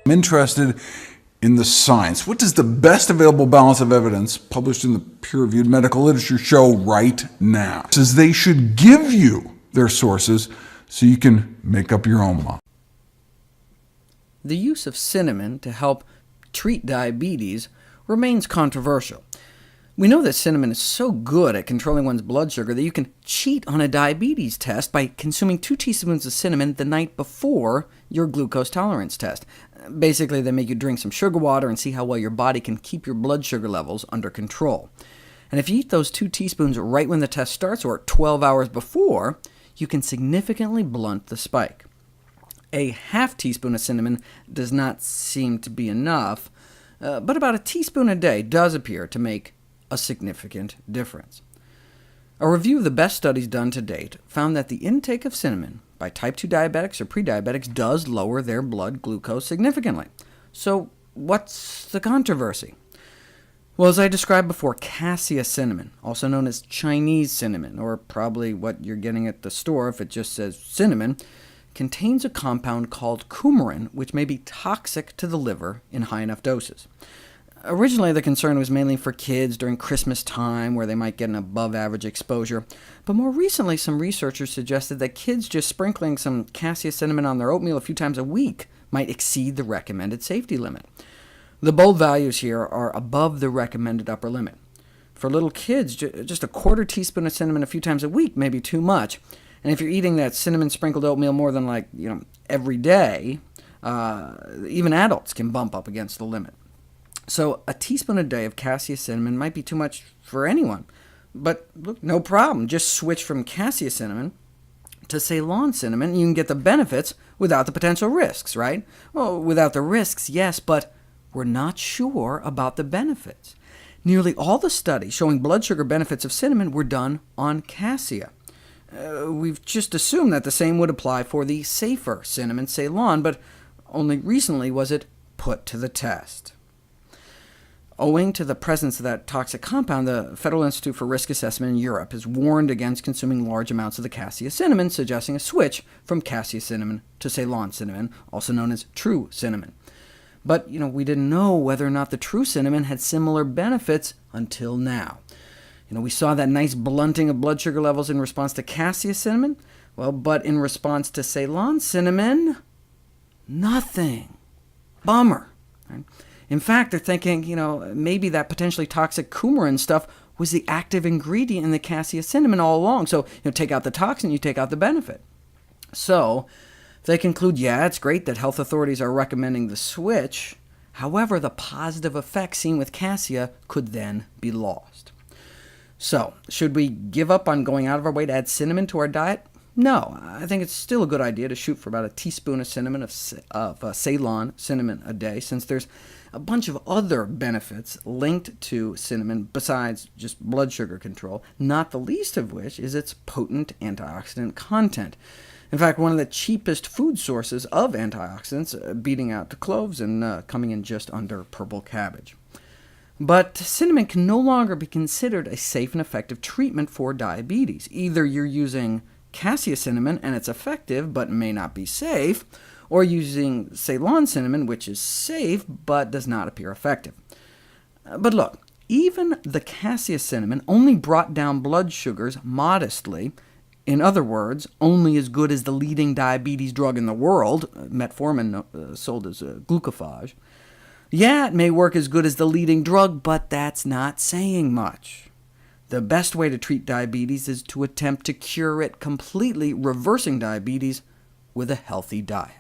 I'm interested in the science. What does the best available balance of evidence published in the peer-reviewed medical literature show right now? It says they should give you their sources so you can make up your own mind. The use of cinnamon to help treat diabetes remains controversial. We know that cinnamon is so good at controlling one's blood sugar that you can cheat on a diabetes test by consuming 2 teaspoons of cinnamon the night before your glucose tolerance test. Basically, they make you drink some sugar water and see how well your body can keep your blood sugar levels under control. And if you eat those 2 teaspoons right when the test starts, or 12 hours before, you can significantly blunt the spike. A half teaspoon of cinnamon does not seem to be enough, but about a teaspoon a day does appear to make a significant difference. A review of the best studies done to date found that the intake of cinnamon by type 2 diabetics or prediabetics does lower their blood glucose significantly. So what's the controversy? Well, as I described before, cassia cinnamon, also known as Chinese cinnamon, or probably what you're getting at the store if it just says cinnamon, contains a compound called coumarin, which may be toxic to the liver in high enough doses. Originally, the concern was mainly for kids during Christmas time, where they might get an above-average exposure, but more recently some researchers suggested that kids just sprinkling some cassia cinnamon on their oatmeal a few times a week might exceed the recommended safety limit. The bold values here are above the recommended upper limit. For little kids, just a quarter teaspoon of cinnamon a few times a week may be too much, and if you're eating that cinnamon-sprinkled oatmeal more than every day, even adults can bump up against the limit. So a teaspoon a day of cassia cinnamon might be too much for anyone. But look, no problem. Just switch from cassia cinnamon to Ceylon cinnamon, and you can get the benefits without the potential risks, right? Well, without the risks, yes, but we're not sure about the benefits. Nearly all the studies showing blood sugar benefits of cinnamon were done on cassia. We've just assumed that the same would apply for the safer cinnamon Ceylon, but only recently was it put to the test. Owing to the presence of that toxic compound, the Federal Institute for Risk Assessment in Europe has warned against consuming large amounts of the cassia cinnamon, suggesting a switch from cassia cinnamon to Ceylon cinnamon, also known as true cinnamon. But we didn't know whether or not the true cinnamon had similar benefits until now. We saw that nice blunting of blood sugar levels in response to cassia cinnamon, but in response to Ceylon cinnamon, nothing. Bummer. Right? In fact, they're thinking, maybe that potentially toxic coumarin stuff was the active ingredient in the cassia cinnamon all along. So, take out the toxin, you take out the benefit. So they conclude, yeah, it's great that health authorities are recommending the switch. However, the positive effects seen with cassia could then be lost. So, should we give up on going out of our way to add cinnamon to our diet? No, I think it's still a good idea to shoot for about a teaspoon of cinnamon of Ceylon cinnamon a day, since there's a bunch of other benefits linked to cinnamon besides just blood sugar control, not the least of which is its potent antioxidant content. In fact, one of the cheapest food sources of antioxidants, beating out the cloves and coming in just under purple cabbage. But cinnamon can no longer be considered a safe and effective treatment for diabetes. Either you're using cassia cinnamon and it's effective but may not be safe, or using Ceylon cinnamon, which is safe but does not appear effective. But look, even the cassia cinnamon only brought down blood sugars modestly. In other words, only as good as the leading diabetes drug in the world, metformin, sold as glucophage. Yeah, it may work as good as the leading drug, but that's not saying much. The best way to treat diabetes is to attempt to cure it completely, reversing diabetes with a healthy diet.